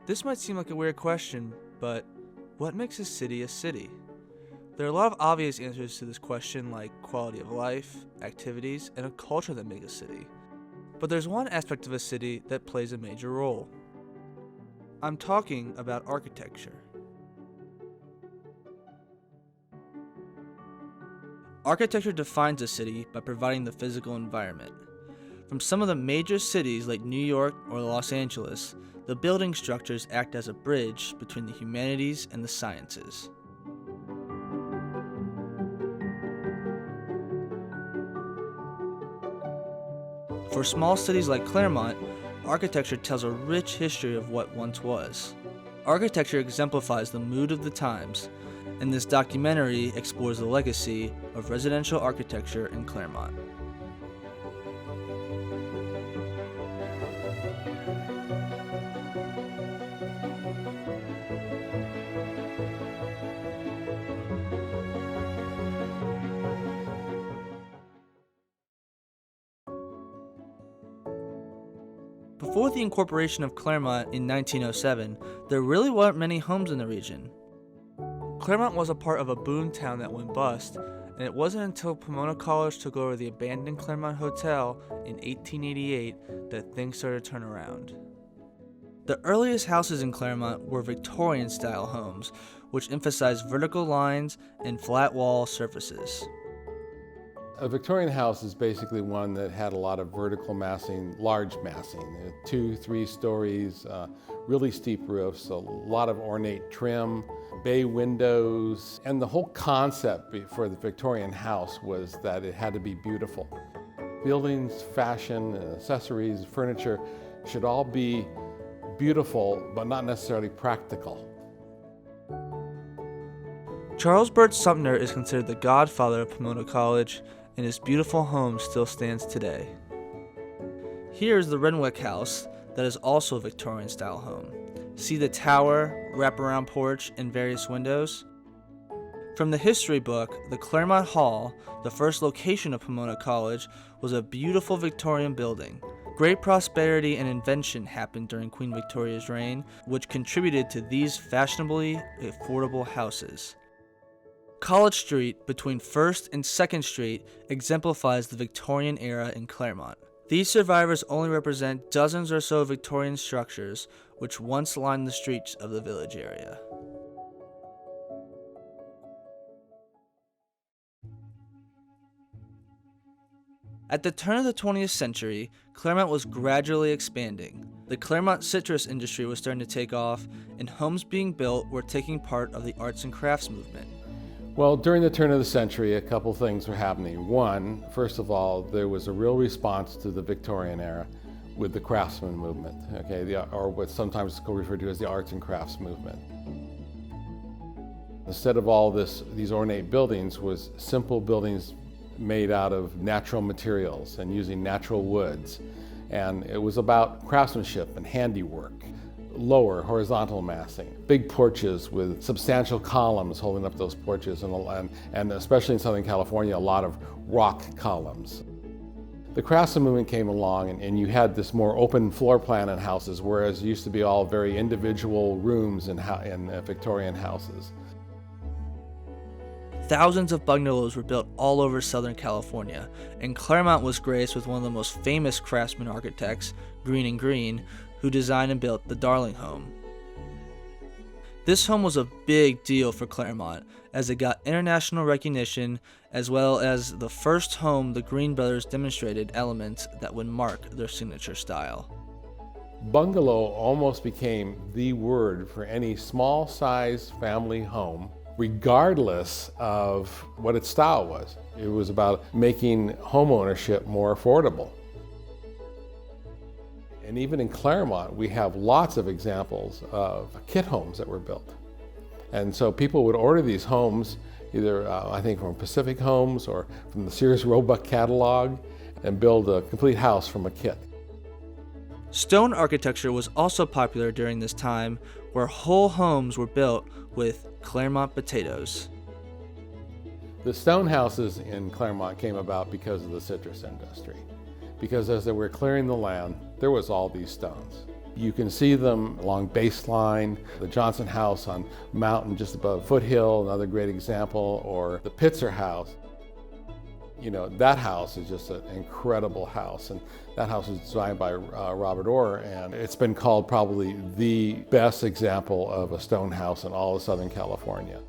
This might seem like a weird question, but what makes a city a city? There are a lot of obvious answers to this question, like quality of life, activities, and a culture that make a city. But there's one aspect of a city that plays a major role. I'm talking about architecture. Architecture defines a city by providing the physical environment. From some of the major cities like New York or Los Angeles, the building structures act as a bridge between the humanities and the sciences. For small cities like Claremont, architecture tells a rich history of what once was. Architecture exemplifies the mood of the times, and this documentary explores the legacy of residential architecture in Claremont. Before the incorporation of Claremont in 1907, there really weren't many homes in the region. Claremont was a part of a boom town that went bust, and it wasn't until Pomona College took over the abandoned Claremont Hotel in 1888 that things started to turn around. The earliest houses in Claremont were Victorian-style homes, which emphasized vertical lines and flat wall surfaces. A Victorian house is basically one that had a lot of vertical massing, large massing, 2-3 stories, really steep roofs, a lot of ornate trim, bay windows, and the whole concept for the Victorian house was that it had to be beautiful. Buildings, fashion, accessories, furniture should all be beautiful, but not necessarily practical. Charles Bird Sumner is considered the godfather of Pomona College, and his beautiful home still stands today. Here's the Renwick House that is also a Victorian-style home. See the tower, wraparound porch, and various windows? From the history book, the Claremont Hall, the first location of Pomona College, was a beautiful Victorian building. Great prosperity and invention happened during Queen Victoria's reign, which contributed to these fashionably affordable houses. College Street, between 1st and 2nd Street, exemplifies the Victorian era in Claremont. These survivors only represent dozens or so Victorian structures which once lined the streets of the village area. At the turn of the 20th century, Claremont was gradually expanding. The Claremont citrus industry was starting to take off, and homes being built were taking part of the arts and crafts movement. Well, during the turn of the century, a couple things were happening. One, first of all, there was a real response to the Victorian era with the craftsman movement, or what's sometimes referred to as the arts and crafts movement. Instead of all these ornate buildings, was simple buildings made out of natural materials and using natural woods. And it was about craftsmanship and handiwork. Lower horizontal massing, big porches with substantial columns holding up those porches, and especially in Southern California, a lot of rock columns. The craftsman movement came along, and you had this more open floor plan in houses, whereas it used to be all very individual rooms in Victorian houses. Thousands of bungalows were built all over Southern California, and Claremont was graced with one of the most famous craftsman architects, Green and Green, who designed and built the Darling home. This home was a big deal for Claremont, as it got international recognition, as well as the first home the Green brothers demonstrated elements that would mark their signature style. Bungalow almost became the word for any small-size family home, regardless of what its style was. It was about making home ownership more affordable. And even in Claremont, we have lots of examples of kit homes that were built. And so people would order these homes, either I think from Pacific Homes or from the Sears Roebuck catalog, and build a complete house from a kit. Stone architecture was also popular during this time, where whole homes were built with Claremont potatoes. The stone houses in Claremont came about because of the citrus industry. Because as they were clearing the land, there was all these stones. You can see them along Baseline, the Johnson House on Mountain just above Foothill, another great example, or the Pitzer House. You know, that house is just an incredible house, and that house was designed by Robert Orr, and it's been called probably the best example of a stone house in all of Southern California.